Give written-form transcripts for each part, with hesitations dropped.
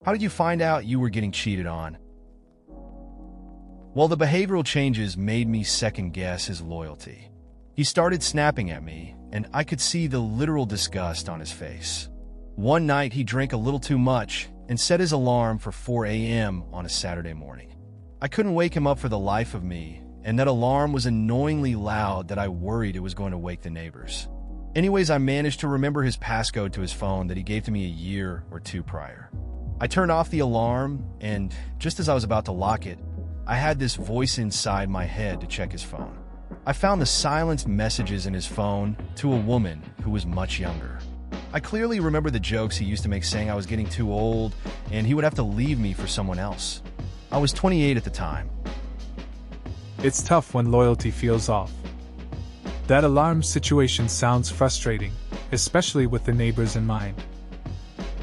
How did you find out you were getting cheated on? Well, the behavioral changes made me second-guess his loyalty. He started snapping at me, and I could see the literal disgust on his face. One night, he drank a little too much and set his alarm for 4 a.m. on a Saturday morning. I couldn't wake him up for the life of me, and that alarm was annoyingly loud that I worried it was going to wake the neighbors. Anyways, I managed to remember his passcode to his phone that he gave to me a year or two prior. I turned off the alarm, and just as I was about to lock it, I had this voice inside my head to check his phone. I found the silenced messages in his phone to a woman who was much younger. I clearly remember the jokes he used to make saying I was getting too old and he would have to leave me for someone else. I was 28 at the time. It's tough when loyalty feels off. That alarm situation sounds frustrating, especially with the neighbors in mind.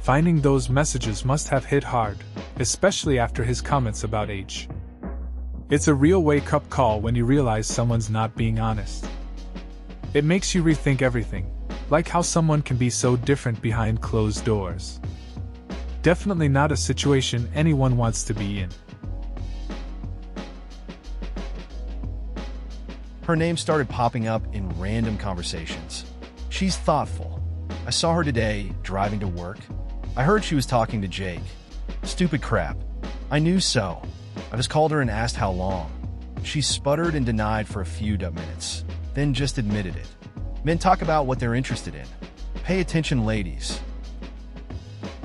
Finding those messages must have hit hard, especially after his comments about age. It's a real wake-up call when you realize someone's not being honest. It makes you rethink everything, like how someone can be so different behind closed doors. Definitely not a situation anyone wants to be in. Her name started popping up in random conversations. She's thoughtful. I saw her today, driving to work. I heard she was talking to Jake. Stupid crap. I knew so. I just called her and asked how long. She sputtered and denied for a few minutes, then just admitted it. Men talk about what they're interested in. Pay attention, ladies.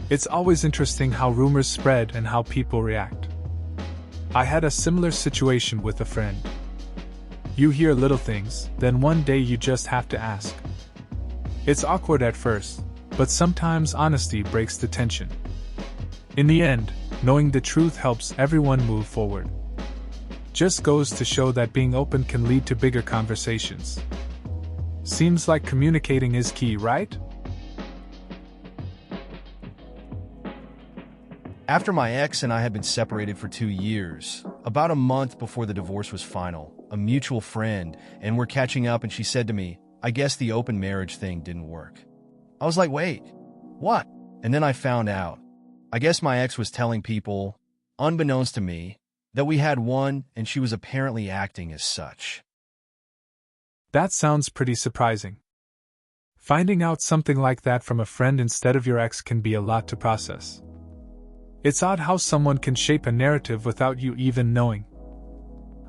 It's always interesting how rumors spread and how people react. I had a similar situation with a friend. You hear little things, then one day you just have to ask. It's awkward at first, but sometimes honesty breaks the tension. In the end, knowing the truth helps everyone move forward. Just goes to show that being open can lead to bigger conversations. Seems like communicating is key, right? After my ex and I had been separated for 2 years, about a month before the divorce was final, a mutual friend, and we're catching up, and she said to me, I guess the open marriage thing didn't work. I was like, wait, what? And then I found out. I guess my ex was telling people, unbeknownst to me, that we had one and she was apparently acting as such. That sounds pretty surprising. Finding out something like that from a friend instead of your ex can be a lot to process. It's odd how someone can shape a narrative without you even knowing.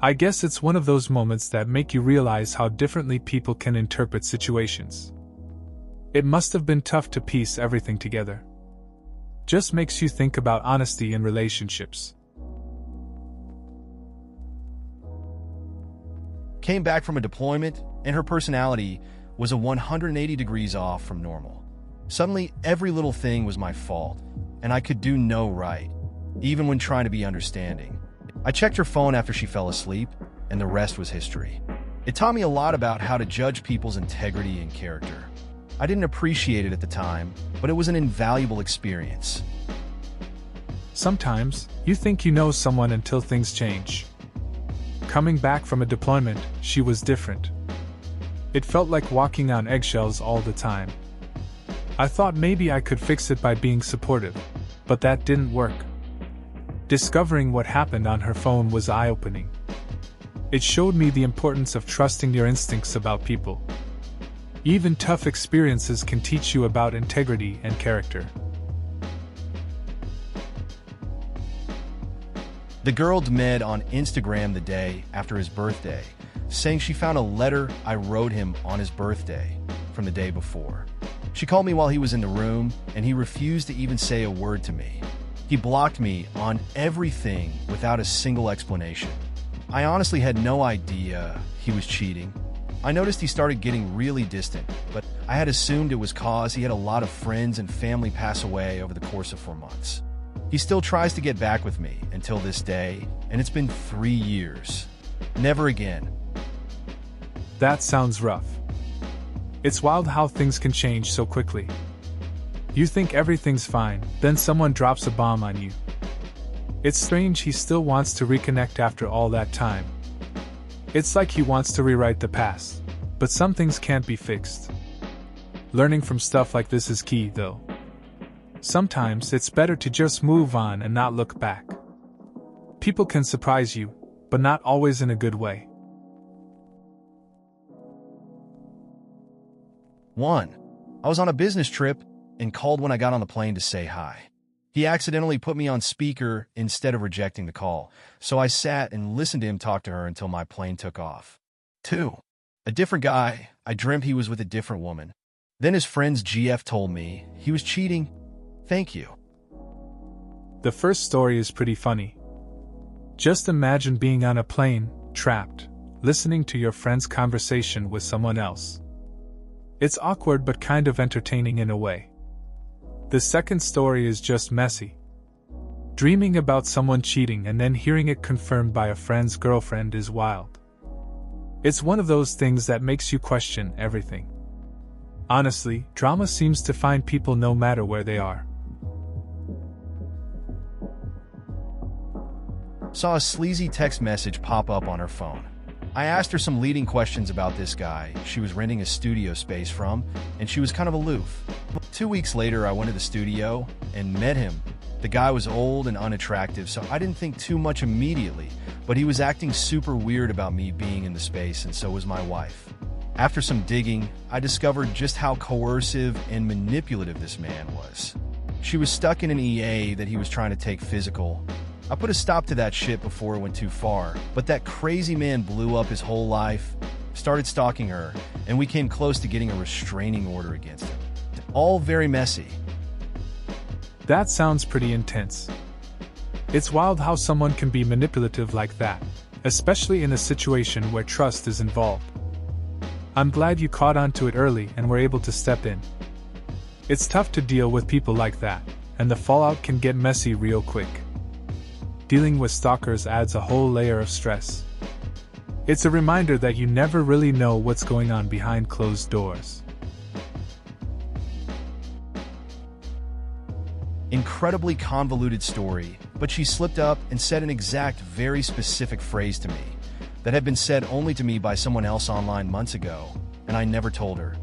I guess it's one of those moments that make you realize how differently people can interpret situations. It must have been tough to piece everything together. Just makes you think about honesty in relationships. Came back from a deployment, and her personality was a 180 degrees off from normal. Suddenly, every little thing was my fault, and I could do no right, even when trying to be understanding. I checked her phone after she fell asleep, and the rest was history. It taught me a lot about how to judge people's integrity and character. I didn't appreciate it at the time, but it was an invaluable experience. Sometimes, you think you know someone until things change. Coming back from a deployment, she was different. It felt like walking on eggshells all the time. I thought maybe I could fix it by being supportive, but that didn't work. Discovering what happened on her phone was eye-opening. It showed me the importance of trusting your instincts about people. Even tough experiences can teach you about integrity and character. The girl DM'd on Instagram the day after his birthday, saying she found a letter I wrote him on his birthday from the day before. She called me while he was in the room, and he refused to even say a word to me. He blocked me on everything without a single explanation. I honestly had no idea he was cheating. I noticed he started getting really distant, but I had assumed it was cause he had a lot of friends and family pass away over the course of 4 months. He still tries to get back with me until this day, and it's been 3 years. Never again. That sounds rough. It's wild how things can change so quickly. You think everything's fine, then someone drops a bomb on you. It's strange he still wants to reconnect after all that time. It's like he wants to rewrite the past, but some things can't be fixed. Learning from stuff like this is key, though. Sometimes it's better to just move on and not look back. People can surprise you, but not always in a good way. 1. I was on a business trip and called when I got on the plane to say hi. He accidentally put me on speaker instead of rejecting the call, so I sat and listened to him talk to her until my plane took off. 2. A different guy. I dreamt he was with a different woman. Then his friend's GF told me he was cheating. Thank you. The first story is pretty funny. Just imagine being on a plane, trapped, listening to your friend's conversation with someone else. It's awkward but kind of entertaining in a way. The second story is just messy. Dreaming about someone cheating and then hearing it confirmed by a friend's girlfriend is wild. It's one of those things that makes you question everything. Honestly, drama seems to find people no matter where they are. Saw a sleazy text message pop up on her phone. I asked her some leading questions about this guy she was renting a studio space from, and she was kind of aloof. 2 weeks later, I went to the studio and met him. The guy was old and unattractive, so I didn't think too much immediately, but he was acting super weird about me being in the space, and so was my wife. After some digging, I discovered just how coercive and manipulative this man was. She was stuck in an EA that he was trying to take physical. I put a stop to that shit before it went too far, but that crazy man blew up his whole life, started stalking her, and we came close to getting a restraining order against him. All very messy. That sounds pretty intense. It's wild how someone can be manipulative like that, especially in a situation where trust is involved. I'm glad you caught on to it early and were able to step in. It's tough to deal with people like that, and the fallout can get messy real quick. Dealing with stalkers adds a whole layer of stress. It's a reminder that you never really know what's going on behind closed doors. Incredibly convoluted story, but she slipped up and said an exact, very specific phrase to me that had been said only to me by someone else online months ago, and I never told her.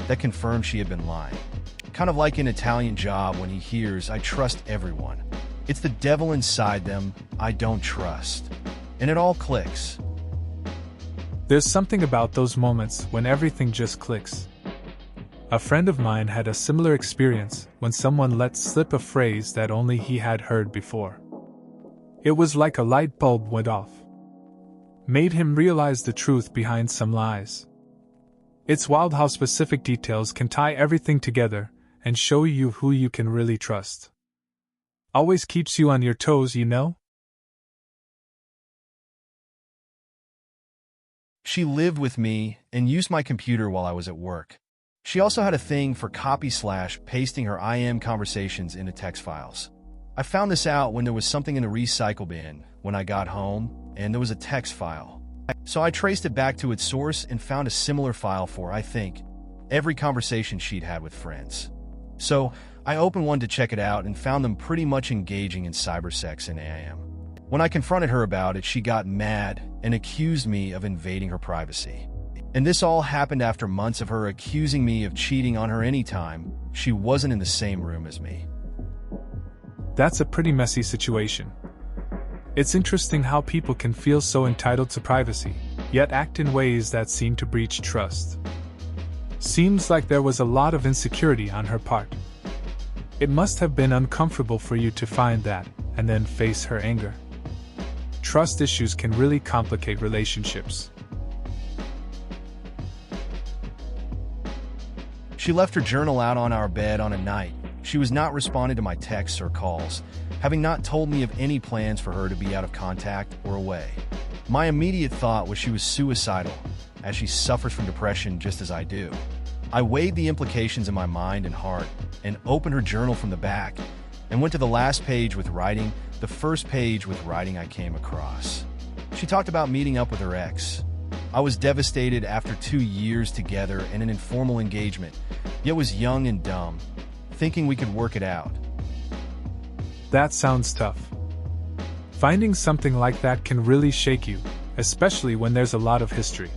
That confirmed she had been lying. Kind of like an Italian Job when he hears, "I trust everyone." It's the devil inside them I don't trust. And it all clicks. There's something about those moments when everything just clicks. A friend of mine had a similar experience when someone let slip a phrase that only he had heard before. It was like a light bulb went off. Made him realize the truth behind some lies. It's wild how specific details can tie everything together and show you who you can really trust. Always keeps you on your toes, you know? She lived with me and used my computer while I was at work. She also had a thing for copy/pasting her IM conversations into text files. I found this out when there was something in the recycle bin when I got home, and there was a text file. So I traced it back to its source and found a similar file for, I think, every conversation she'd had with friends. So I opened one to check it out and found them pretty much engaging in cybersex and AIM. When I confronted her about it, she got mad and accused me of invading her privacy. And this all happened after months of her accusing me of cheating on her anytime she wasn't in the same room as me. That's a pretty messy situation. It's interesting how people can feel so entitled to privacy, yet act in ways that seem to breach trust. Seems like there was a lot of insecurity on her part. It must have been uncomfortable for you to find that, and then face her anger. Trust issues can really complicate relationships. She left her journal out on our bed on a night. She was not responding to my texts or calls, having not told me of any plans for her to be out of contact or away. My immediate thought was she was suicidal, as she suffers from depression just as I do. I weighed the implications in my mind and heart, and opened her journal from the back, and went to the last page with writing, the first page with writing I came across. She talked about meeting up with her ex. I was devastated after 2 years together and an informal engagement, yet was young and dumb, thinking we could work it out. That sounds tough. Finding something like that can really shake you, especially when there's a lot of history.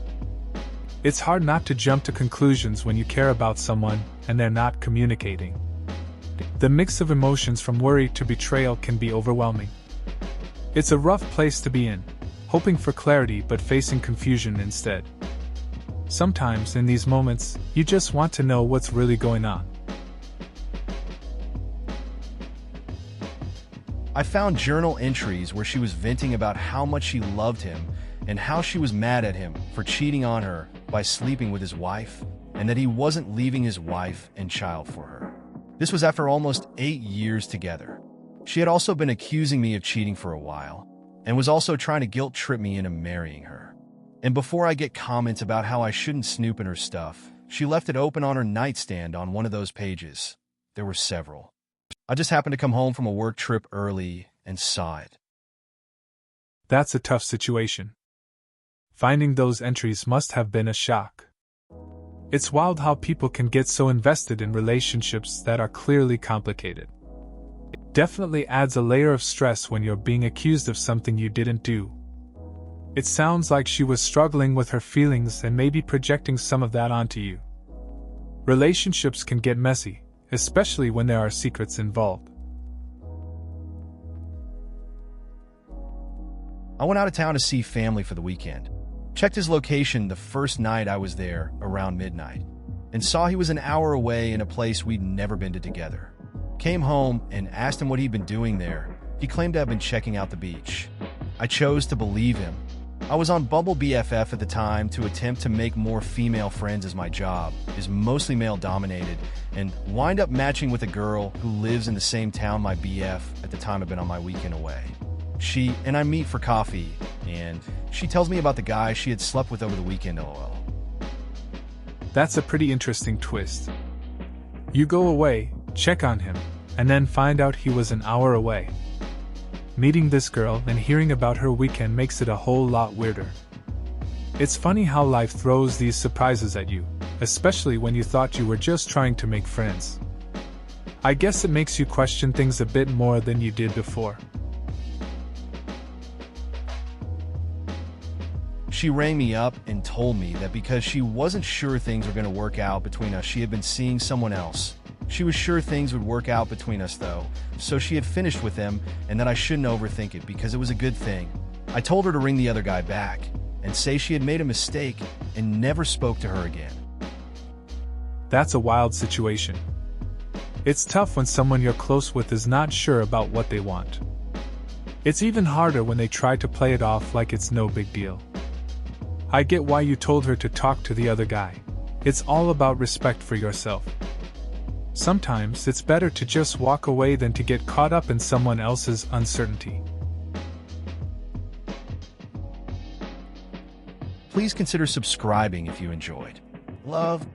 It's hard not to jump to conclusions when you care about someone and they're not communicating. The mix of emotions from worry to betrayal can be overwhelming. It's a rough place to be in, hoping for clarity but facing confusion instead. Sometimes in these moments, you just want to know what's really going on. I found journal entries where she was venting about how much she loved him and how she was mad at him for cheating on her by sleeping with his wife, and that he wasn't leaving his wife and child for her. This was after almost 8 years together. She had also been accusing me of cheating for a while, and was also trying to guilt-trip me into marrying her. And before I get comments about how I shouldn't snoop in her stuff, she left it open on her nightstand on one of those pages. There were several. I just happened to come home from a work trip early and saw it. That's a tough situation. Finding those entries must have been a shock. It's wild how people can get so invested in relationships that are clearly complicated. It definitely adds a layer of stress when you're being accused of something you didn't do. It sounds like she was struggling with her feelings and maybe projecting some of that onto you. Relationships can get messy, especially when there are secrets involved. I went out of town to see family for the weekend. Checked his location the first night I was there around midnight, and saw he was an hour away in a place we'd never been to together. Came home and asked him what he'd been doing there. He claimed to have been checking out the beach. I chose to believe him. I was on Bumble BFF at the time to attempt to make more female friends, as my job is mostly male-dominated, and wind up matching with a girl who lives in the same town my BF at the time I'd been on my weekend away. She and I meet for coffee, and she tells me about the guy she had slept with over the weekend, lol. That's a pretty interesting twist. You go away, check on him, and then find out he was an hour away. Meeting this girl and hearing about her weekend makes it a whole lot weirder. It's funny how life throws these surprises at you, especially when you thought you were just trying to make friends. I guess it makes you question things a bit more than you did before. She rang me up and told me that because she wasn't sure things were going to work out between us, she had been seeing someone else. She was sure things would work out between us though, so she had finished with them, and that I shouldn't overthink it because it was a good thing. I told her to ring the other guy back and say she had made a mistake and never spoke to her again. That's a wild situation. It's tough when someone you're close with is not sure about what they want. It's even harder when they try to play it off like it's no big deal. I get why you told her to talk to the other guy. It's all about respect for yourself. Sometimes it's better to just walk away than to get caught up in someone else's uncertainty. Please consider subscribing if you enjoyed. Love.